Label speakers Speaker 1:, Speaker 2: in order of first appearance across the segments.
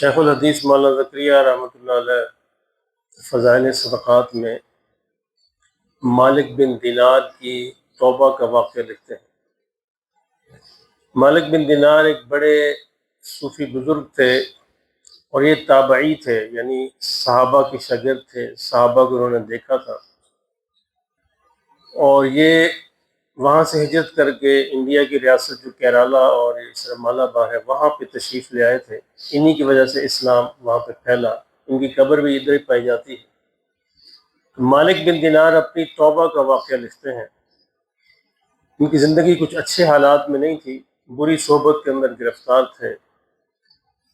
Speaker 1: شیخ الحدیث مولانا زکریا رحمۃ اللہ علیہ فضائل صدقات میں مالک بن دینار کی توبہ کا واقعہ لکھتے ہیں۔ مالک بن دینار ایک بڑے صوفی بزرگ تھے اور یہ تابعی تھے، یعنی صحابہ کے شاگرد تھے، صحابہ کو انہوں نے دیکھا تھا، اور یہ وہاں سے ہجرت کر کے انڈیا کی ریاست جو کیرالہ اور مالابار ہے وہاں پہ تشریف لے آئے تھے۔ انہی کی وجہ سے اسلام وہاں پہ پھیلا، ان کی قبر بھی ادھر ہی پائی جاتی ہے۔ مالک بن دینار اپنی توبہ کا واقعہ لکھتے ہیں۔ ان کی زندگی کچھ اچھے حالات میں نہیں تھی، بری صحبت کے اندر گرفتار تھے۔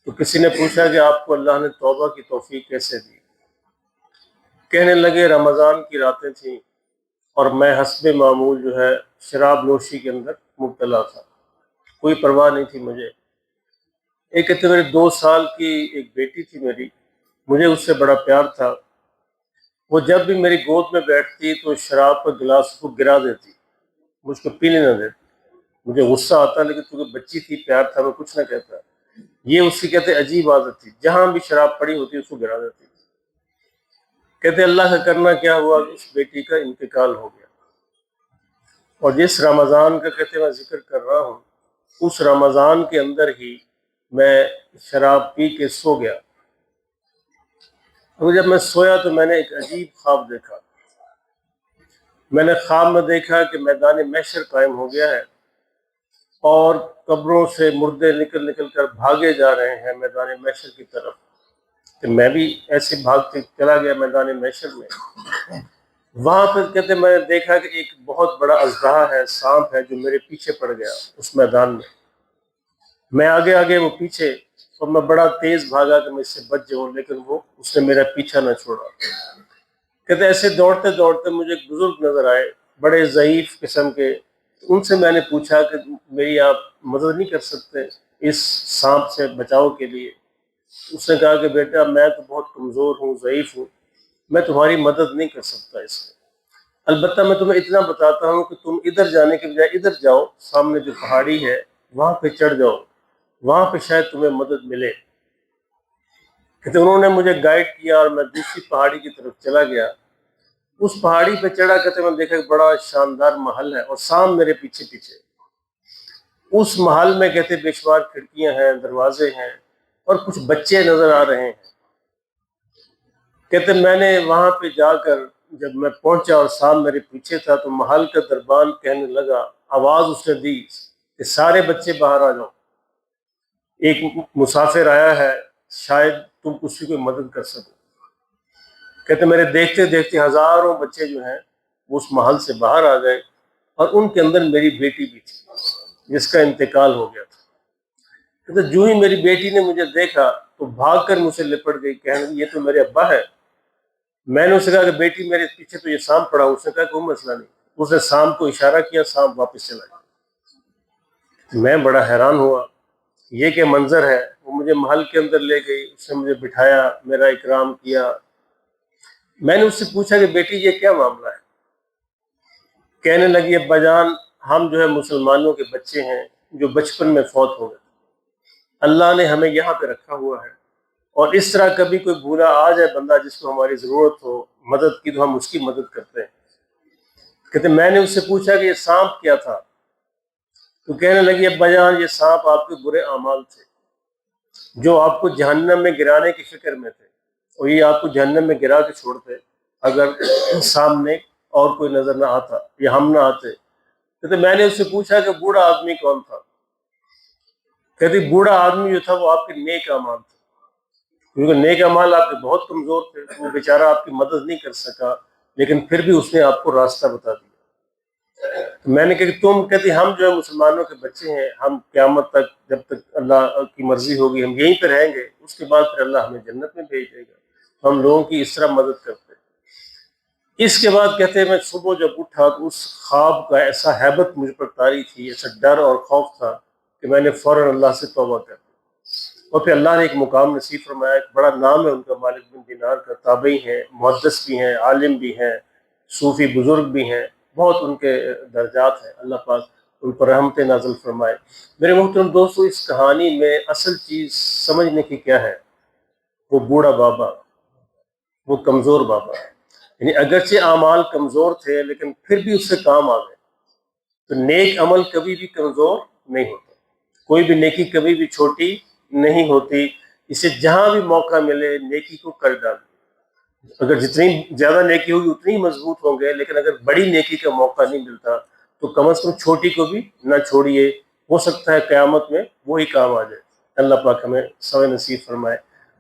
Speaker 1: تو کسی نے پوچھا کہ آپ کو اللہ نے توبہ کی توفیق کیسے دی؟ کہنے لگے رمضان کی راتیں تھیں اور میں حسب معمول جو ہے شراب نوشی کے اندر مبتلا تھا، کوئی پرواہ نہیں تھی مجھے۔ ایک کہتے میرے 2 سال کی ایک بیٹی تھی میری، مجھے اس سے بڑا پیار تھا۔ وہ جب بھی میری گود میں بیٹھتی تو شراب کا گلاس کو گرا دیتی، مجھ کو پینے نہ دیتی۔ مجھے غصہ آتا، لیکن کیونکہ بچی تھی، پیار تھا، میں کچھ نہ کہتا۔ یہ اس کی کہتے عجیب عادت تھی، جہاں بھی شراب پڑی ہوتی اس کو گرا دیتی۔ کہتے اللہ کا کرنا کیا ہوا کہ اس بیٹی کا انتقال ہو گیا، اور جس رمضان کا کہتے میں ذکر کر رہا ہوں اس رمضان کے اندر ہی میں شراب پی کے سو گیا۔ اور جب میں سویا تو میں نے ایک عجیب خواب دیکھا۔ میں نے خواب میں دیکھا کہ میدان محشر قائم ہو گیا ہے اور قبروں سے مردے نکل نکل کر بھاگے جا رہے ہیں میدان محشر کی طرف۔ کہ میں بھی ایسے بھاگتے چلا گیا میدان محشر میں۔ وہاں پر کہتے میں نے دیکھا کہ ایک بہت بڑا اژدہا ہے، سانپ ہے، جو میرے پیچھے پڑ گیا اس میدان میں۔ میں آگے آگے، وہ پیچھے، اور میں بڑا تیز بھاگا کہ میں اس سے بچ جاؤں، لیکن اس نے میرا پیچھا نہ چھوڑا۔ کہتے ایسے دوڑتے دوڑتے مجھے ایک بزرگ نظر آئے، بڑے ضعیف قسم کے۔ ان سے میں نے پوچھا کہ میری آپ مدد نہیں کر سکتے اس سانپ سے بچاؤ کے لیے؟ اس نے کہا کہ بیٹا میں تو بہت کمزور ہوں، ضعیف ہوں، میں تمہاری مدد نہیں کر سکتا اس میں۔ البتہ میں تمہیں اتنا بتاتا ہوں کہ تم ادھر جانے کے بجائے ادھر جاؤ، سامنے جو پہاڑی ہے وہاں پہ چڑھ جاؤ، وہاں پہ شاید تمہیں مدد ملے۔ کہتے انہوں نے مجھے گائیڈ کیا اور میں دوسری پہاڑی کی طرف چلا گیا۔ اس پہاڑی پہ چڑھا، کہتے میں دیکھا کہ بڑا شاندار محل ہے اور سام میرے پیچھے پیچھے۔ اس محل میں کہتے بے شمار کھڑکیاں ہیں، دروازے ہیں، اور کچھ بچے نظر آ رہے ہیں۔ کہتے میں نے وہاں پہ جا کر جب میں پہنچا اور سام میرے پیچھے تھا تو محل کا دربان کہنے لگا، آواز اس نے دی کہ سارے بچے باہر آ جاؤ، ایک مسافر آیا ہے، شاید تم اس کی کوئی مدد کر سکو۔ کہتے میرے دیکھتے دیکھتے ہزاروں بچے جو ہیں وہ اس محل سے باہر آ گئے، اور ان کے اندر میری بیٹی بھی تھی جس کا انتقال ہو گیا تھا۔ کہتے جو ہی میری بیٹی نے مجھے دیکھا تو بھاگ کر مجھ سے لپٹ گئی، کہنے لگی یہ تو میرے ابا ہے۔ میں نے اسے کہا کہ بیٹی میرے پیچھے تو یہ سانپ پڑا۔ اس نے کہا کوئی مسئلہ نہیں۔ اس نے سانپ کو اشارہ کیا، سانپ واپس چلا گیا۔ میں بڑا حیران ہوا، یہ کہ منظر ہے۔ وہ مجھے محل کے اندر لے گئی، اس نے مجھے بٹھایا، میرا اکرام کیا۔ میں نے اس سے پوچھا کہ بیٹی یہ کیا معاملہ ہے؟ کہنے لگی ابا جان ہم جو ہے مسلمانوں کے بچے ہیں جو بچپن میں فوت ہو گئے، اللہ نے ہمیں یہاں پہ رکھا ہوا ہے، اور اس طرح کبھی کوئی بھولا آ جائے بندہ جس کو ہماری ضرورت ہو مدد کی تو ہم اس کی مدد کرتے ہیں۔ کہتے میں نے اس سے پوچھا کہ یہ سانپ کیا تھا؟ تو کہنے لگی ابا جان یہ سانپ آپ کے برے اعمال تھے جو آپ کو جہنم میں گرانے کی فکر میں تھے، اور یہ آپ کو جہنم میں گرا کے چھوڑتے اگر سامنے اور کوئی نظر نہ آتا یا ہم نہ آتے۔ کہتے میں نے اس سے پوچھا کہ بوڑھا آدمی کون تھا؟ کہتی بوڑھا آدمی جو تھا وہ آپ کے نیک اعمال تھے، کیونکہ نیک اعمال آپ کے بہت کمزور تھے، وہ بیچارہ آپ کی مدد نہیں کر سکا، لیکن پھر بھی اس نے آپ کو راستہ بتا دیا۔ میں نے کہا کہ تم، کہتی ہم جو ہے مسلمانوں کے بچے ہیں، ہم قیامت تک جب تک اللہ کی مرضی ہوگی ہم یہیں پہ رہیں گے، اس کے بعد پھر اللہ ہمیں جنت میں بھیج دے گا۔ تو ہم لوگوں کی اس طرح مدد کرتے ہیں۔ اس کے بعد کہتے ہیں میں صبح جب اٹھا تو اس خواب کا ایسا ہیبت مجھ پر طاری تھی، ایسا ڈر اور خوف تھا کہ میں نے فوراً اللہ سے توبہ کر دی۔ اور پھر اللہ نے ایک مقام نصیب فرمایا، ایک بڑا نام ہے ان کا، مالک بن دینار کا، تابعی ہیں، محدث بھی ہیں، عالم بھی ہیں، صوفی بزرگ بھی ہیں، بہت ان کے درجات ہیں، اللہ پاک ان پر رحمت نازل فرمائے۔ میرے محترم دوستو، اس کہانی میں اصل چیز سمجھنے کی کیا ہے وہ بوڑھا بابا، وہ کمزور بابا، یعنی اگرچہ اعمال کمزور تھے لیکن پھر بھی اس سے کام آ گئے۔ تو نیک عمل کبھی بھی کمزور نہیں ہوتا، کوئی بھی نیکی کبھی بھی چھوٹی نہیں ہوتی، اسے جہاں بھی موقع ملے نیکی کو کر ڈال۔ اگر جتنی زیادہ نیکی ہوگی اتنی ہی مضبوط ہوں گے، لیکن اگر بڑی نیکی کا موقع نہیں ملتا تو کم از کم چھوٹی کو بھی نہ چھوڑیے، ہو سکتا ہے قیامت میں وہی کام آ جائے۔ اللہ پاک ہمیں سوائے نصیب فرمائے۔